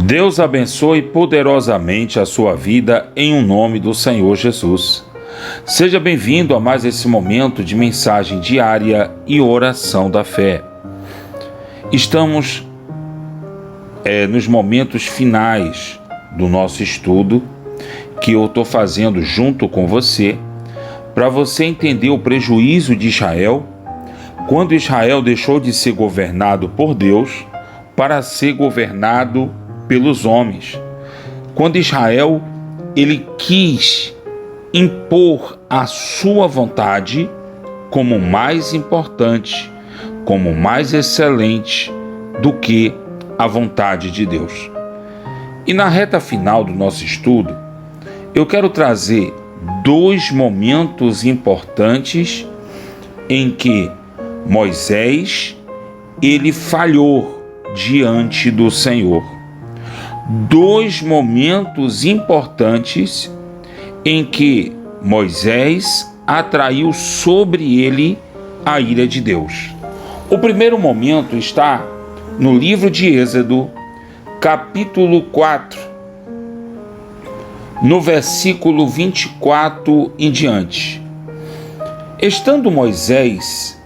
Deus abençoe poderosamente a sua vida em o nome do Senhor Jesus. Seja bem-vindo a mais esse momento de mensagem diária e oração da fé. Estamos nos momentos finais do nosso estudo que eu estou fazendo junto com você, para você entender o prejuízo de Israel, quando Israel deixou de ser governado por Deus para ser governado pelos homens. Quando Israel ele quis impor a sua vontade como mais importante, como mais excelente do que a vontade de Deus. E na reta final do nosso estudo, eu quero trazer dois momentos importantes em que Moisés ele falhou diante do Senhor. Dois momentos importantes em que Moisés atraiu sobre ele a ira de Deus. O primeiro momento está no livro de Êxodo, capítulo 4, no versículo 24 em diante. Estando Moisés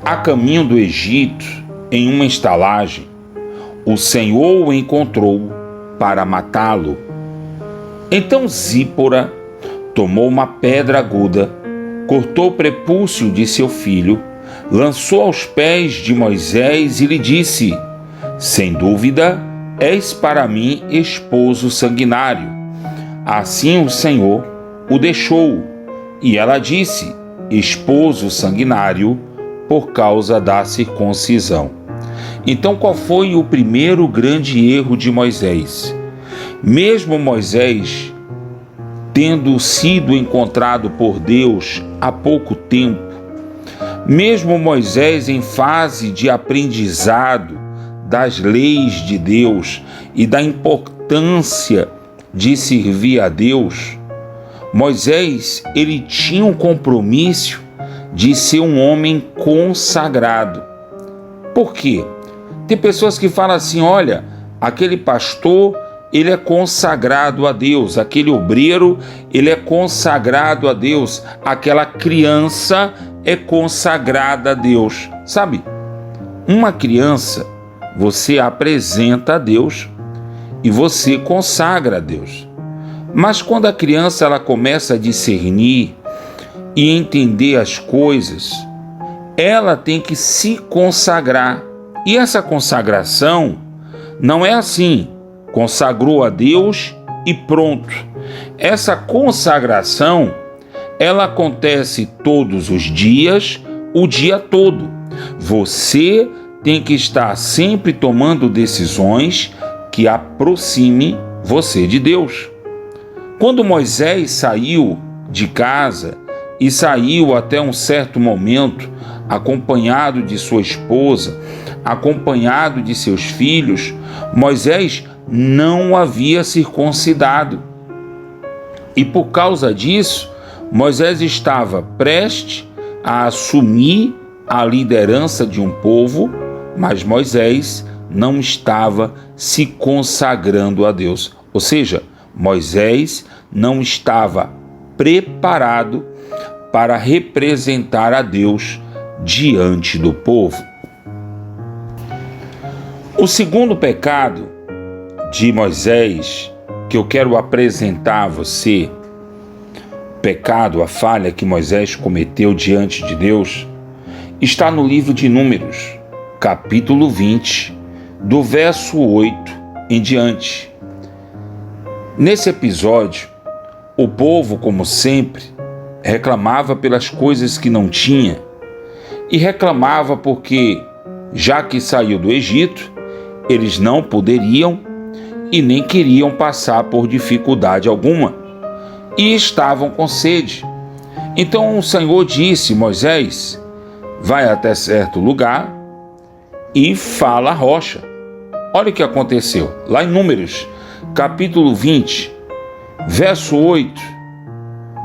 a caminho do Egito, em uma estalagem, o Senhor o encontrou para matá-lo. Então Zípora tomou uma pedra aguda, cortou o prepúcio de seu filho, lançou aos pés de Moisés e lhe disse: sem dúvida, és para mim esposo sanguinário. Assim o Senhor o deixou, e ela disse: esposo sanguinário, por causa da circuncisão. Então, qual foi o primeiro grande erro de Moisés? Mesmo Moisés tendo sido encontrado por Deus há pouco tempo, mesmo Moisés em fase de aprendizado das leis de Deus e da importância de servir a Deus, Moisés ele tinha um compromisso de ser um homem consagrado. Por quê? Tem pessoas que falam assim: olha, aquele pastor, ele é consagrado a Deus, aquele obreiro, ele é consagrado a Deus, aquela criança é consagrada a Deus. Sabe, uma criança, você apresenta a Deus e você consagra a Deus. Mas quando a criança ela começa a discernir e entender as coisas, ela tem que se consagrar. E essa consagração não é assim, consagrou a Deus e pronto. Essa consagração, ela acontece todos os dias, o dia todo. Você tem que estar sempre tomando decisões que aproximem você de Deus. Quando Moisés saiu de casa e saiu até um certo momento, acompanhado de sua esposa, acompanhado de seus filhos, Moisés não havia circuncidado. E por causa disso, Moisés estava prestes a assumir a liderança de um povo, mas Moisés não estava se consagrando a Deus. Ou seja, Moisés não estava preparado para representar a Deus diante do povo. O segundo pecado de Moisés que eu quero apresentar a você, pecado, a falha que Moisés cometeu diante de Deus, está no livro de Números, capítulo 20, do verso 8 em diante. Nesse episódio, o povo, como sempre, reclamava pelas coisas que não tinha e reclamava porque, já que saiu do Egito, eles não poderiam e nem queriam passar por dificuldade alguma e estavam com sede. Então o Senhor disse: Moisés, vai até certo lugar e fala a rocha. Olha o que aconteceu lá em Números, capítulo 20, verso 8,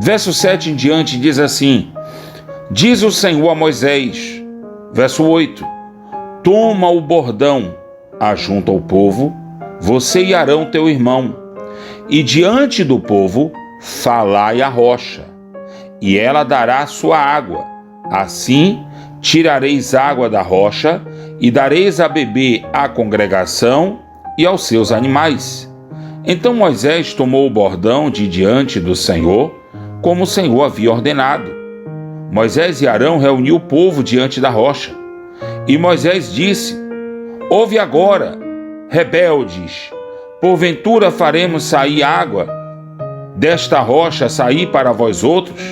verso 7 em diante, diz assim: diz o Senhor a Moisés, verso 8, toma o bordão, ajunta o povo você e Arão teu irmão, e diante do povo falai à rocha, e ela dará sua água. Assim tirareis água da rocha, e dareis a beber à congregação e aos seus animais. Então Moisés tomou o bordão de diante do Senhor, como o Senhor havia ordenado. Moisés e Arão reuniu o povo diante da rocha. E Moisés disse: ouve agora, rebeldes, porventura faremos sair água desta rocha sair para vós outros?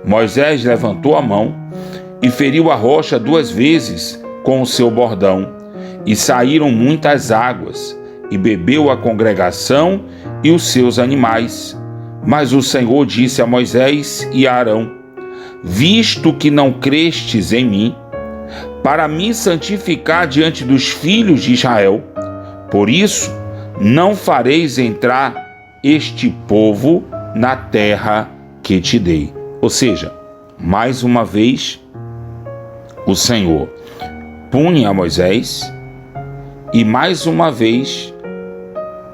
Moisés levantou a mão e feriu a rocha 2 vezes com o seu bordão, e saíram muitas águas, e bebeu a congregação e os seus animais. Mas o Senhor disse a Moisés e a Arão: visto que não crestes em mim, para me santificar diante dos filhos de Israel, por isso não fareis entrar este povo na terra que te dei. Ou seja, mais uma vez, o Senhor pune a Moisés, e mais uma vez,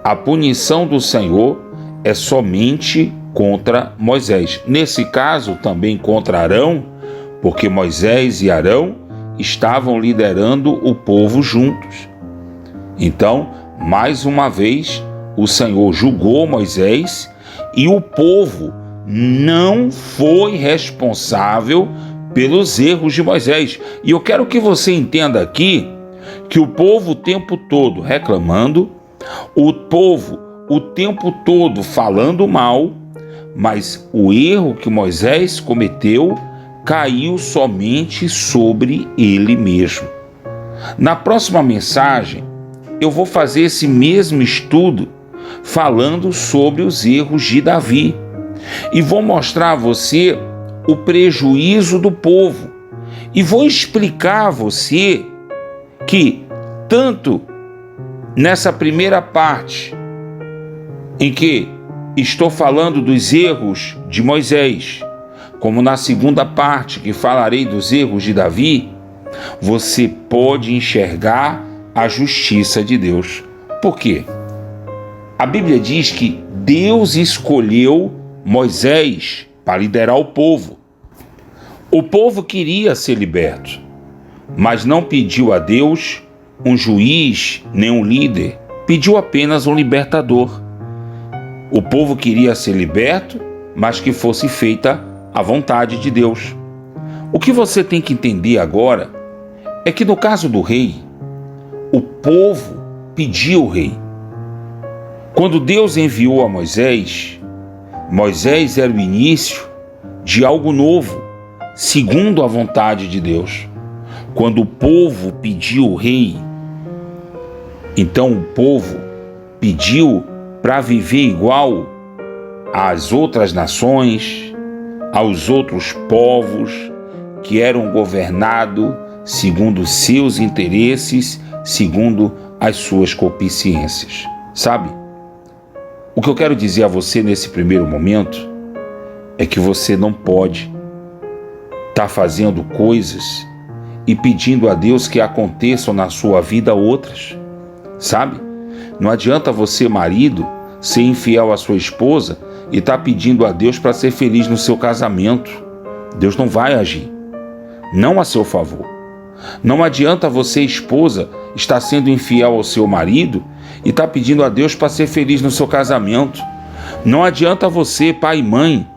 a punição do Senhor é somente contra Moisés. Nesse caso, também contra Arão, porque Moisés e Arão estavam liderando o povo juntos. Então, mais uma vez, o Senhor julgou Moisés, e o povo não foi responsável pelos erros de Moisés. E eu quero que você entenda aqui que o povo o tempo todo reclamando, o povo o tempo todo falando mal, mas o erro que Moisés cometeu caiu somente sobre ele mesmo. Na próxima mensagem, eu vou fazer esse mesmo estudo falando sobre os erros de Davi, e vou mostrar a você o prejuízo do povo, e vou explicar a você que tanto nessa primeira parte, em que estou falando dos erros de Moisés, como na segunda parte, que falarei dos erros de Davi, você pode enxergar a justiça de Deus. Por quê? A Bíblia diz que Deus escolheu Moisés para liderar o povo. O povo queria ser liberto, mas não pediu a Deus um juiz nem um líder, pediu apenas um libertador. O povo queria ser liberto, mas que fosse feita a vontade de Deus. O que você tem que entender agora é que no caso do rei, o povo pediu o rei. Quando Deus enviou a Moisés, Moisés era o início de algo novo, segundo a vontade de Deus. Quando o povo pediu o rei, então o povo pediu para viver igual às outras nações, aos outros povos que eram governados segundo seus interesses, segundo as suas concupiscências. Sabe? O que eu quero dizer a você nesse primeiro momento é que você não pode estar fazendo coisas e pedindo a Deus que aconteçam na sua vida outras. Sabe? Não adianta você, marido, ser infiel à sua esposa e estar pedindo a Deus para ser feliz no seu casamento. Deus não vai agir, não a seu favor. Não adianta você, esposa, estar sendo infiel ao seu marido e estar pedindo a Deus para ser feliz no seu casamento. Não adianta você, pai e mãe,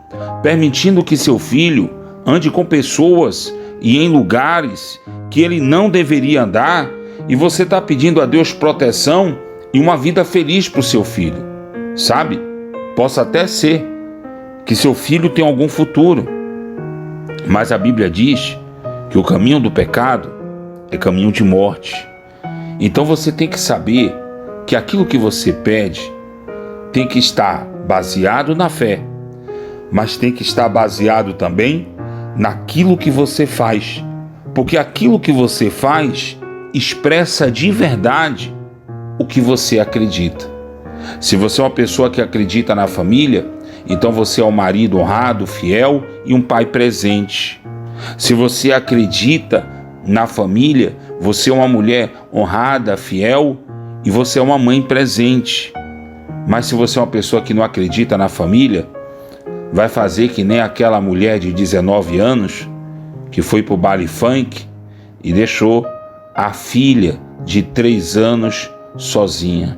permitindo que seu filho ande com pessoas e em lugares que ele não deveria andar, e você está pedindo a Deus proteção e uma vida feliz para o seu filho. Sabe? Possa até ser que seu filho tenha algum futuro, mas a Bíblia diz que o caminho do pecado é caminho de morte. Então você tem que saber que aquilo que você pede tem que estar baseado na fé, mas tem que estar baseado também naquilo que você faz, porque aquilo que você faz expressa de verdade o que você acredita. Se você é uma pessoa que acredita na família, então você é um marido honrado, fiel e um pai presente. Se você acredita na família, você é uma mulher honrada, fiel e você é uma mãe presente. Mas se você é uma pessoa que não acredita na família, vai fazer que nem aquela mulher de 19 anos que foi pro baile funk e deixou a filha de 3 anos sozinha.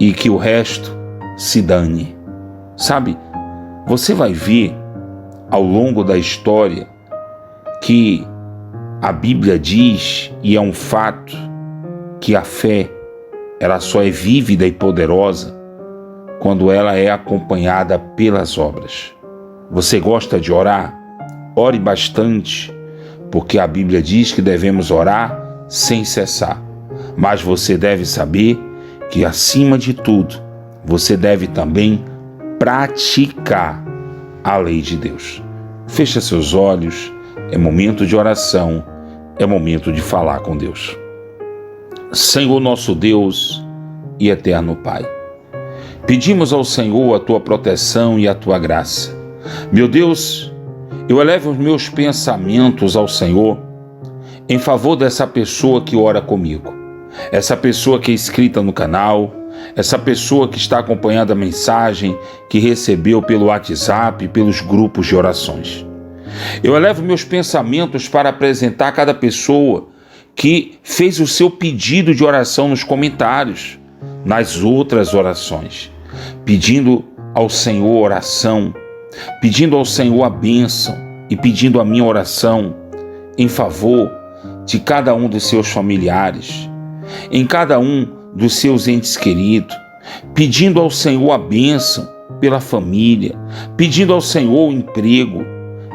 E que o resto se dane. Sabe, você vai ver ao longo da história que a Bíblia diz, e é um fato, que a fé ela só é vívida e poderosa quando ela é acompanhada pelas obras. Você gosta de orar? Ore bastante, porque a Bíblia diz que devemos orar sem cessar. Mas você deve saber que, acima de tudo, você deve também praticar a lei de Deus. Fecha seus olhos, é momento de oração, é momento de falar com Deus. Senhor nosso Deus e eterno Pai, pedimos ao Senhor a Tua proteção e a Tua graça. Meu Deus, eu elevo os meus pensamentos ao Senhor em favor dessa pessoa que ora comigo, essa pessoa que é inscrita no canal, essa pessoa que está acompanhando a mensagem que recebeu pelo WhatsApp e pelos grupos de orações. Eu elevo meus pensamentos para apresentar cada pessoa que fez o seu pedido de oração nos comentários, nas outras orações, pedindo ao Senhor oração, pedindo ao Senhor a bênção e pedindo a minha oração em favor de cada um dos seus familiares, em cada um dos seus entes queridos, pedindo ao Senhor a bênção pela família, pedindo ao Senhor o emprego,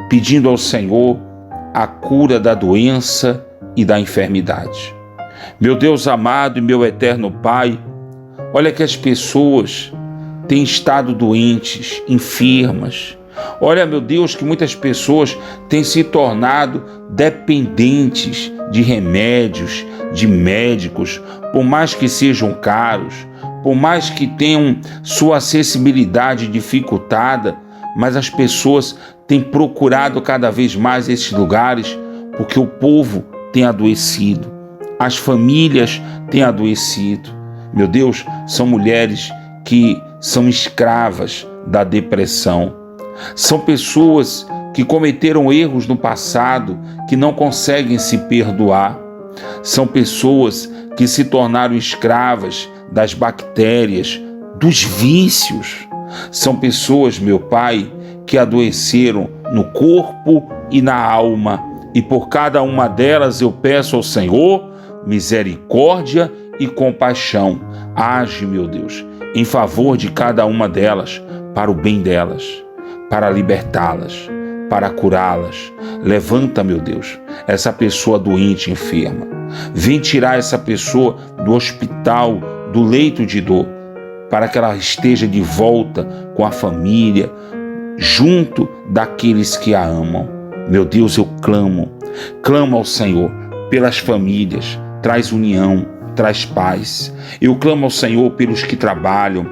pedindo ao Senhor a cura da doença e da enfermidade. Meu Deus amado e meu eterno Pai, olha que as pessoas têm estado doentes, enfermas. Olha, meu Deus, que muitas pessoas têm se tornado dependentes de remédios, de médicos, por mais que sejam caros, por mais que tenham sua acessibilidade dificultada, mas as pessoas têm procurado cada vez mais esses lugares porque o povo tem adoecido, as famílias têm adoecido. Meu Deus, são mulheres que são escravas da depressão. São pessoas que cometeram erros no passado, que não conseguem se perdoar. São pessoas que se tornaram escravas das bactérias, dos vícios. São pessoas, meu Pai, que adoeceram no corpo e na alma. E por cada uma delas eu peço ao Senhor misericórdia e compaixão. Age, meu Deus, em favor de cada uma delas, para o bem delas, para libertá-las, para curá-las. Levanta, meu Deus, essa pessoa doente, enferma. Vem tirar essa pessoa do hospital, do leito de dor, para que ela esteja de volta com a família, junto daqueles que a amam. Meu Deus, eu clamo ao Senhor pelas famílias, traz união, traz paz. Eu clamo ao Senhor pelos que trabalham,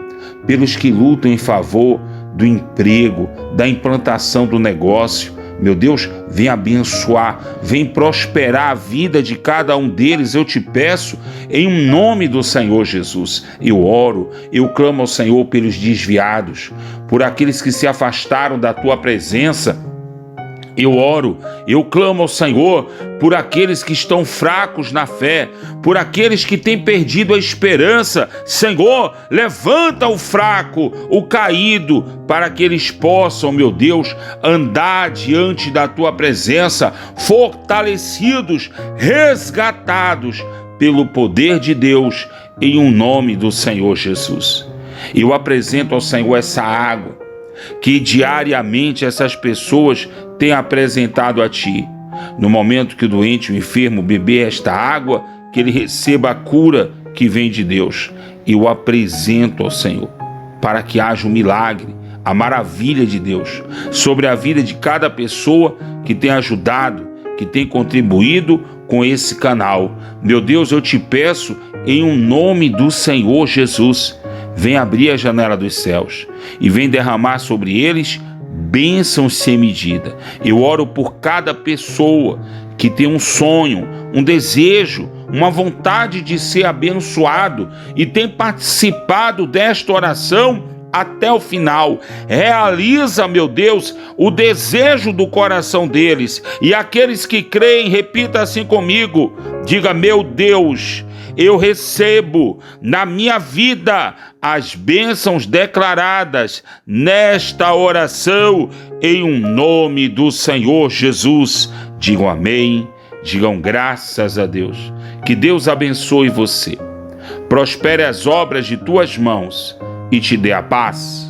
pelos que lutam em favor do emprego, da implantação do negócio. Meu Deus, vem abençoar, vem prosperar a vida de cada um deles, eu te peço, em nome do Senhor Jesus. Eu oro, eu clamo ao Senhor pelos desviados, por aqueles que se afastaram da tua presença. Eu oro, eu clamo ao Senhor por aqueles que estão fracos na fé, por aqueles que têm perdido a esperança. Senhor, levanta o fraco, o caído, para que eles possam, meu Deus, andar diante da tua presença, fortalecidos, resgatados pelo poder de Deus, em um nome do Senhor Jesus. Eu apresento ao Senhor essa água que diariamente essas pessoas têm apresentado a Ti. No momento que o doente, o enfermo, beber esta água, que ele receba a cura que vem de Deus. Eu apresento ao Senhor, para que haja um milagre, a maravilha de Deus, sobre a vida de cada pessoa que tem ajudado, que tem contribuído com esse canal. Meu Deus, eu te peço, em um nome do Senhor Jesus, vem abrir a janela dos céus e vem derramar sobre eles bênçãos sem medida. Eu oro por cada pessoa que tem um sonho, um desejo, uma vontade de ser abençoado e tem participado desta oração até o final. Realiza, meu Deus, o desejo do coração deles. E aqueles que creem, repita assim comigo, diga: meu Deus, eu recebo na minha vida as bênçãos declaradas nesta oração, em um nome do Senhor Jesus. Digam amém, digam graças a Deus. Que Deus abençoe você, prospere as obras de tuas mãos e te dê a paz.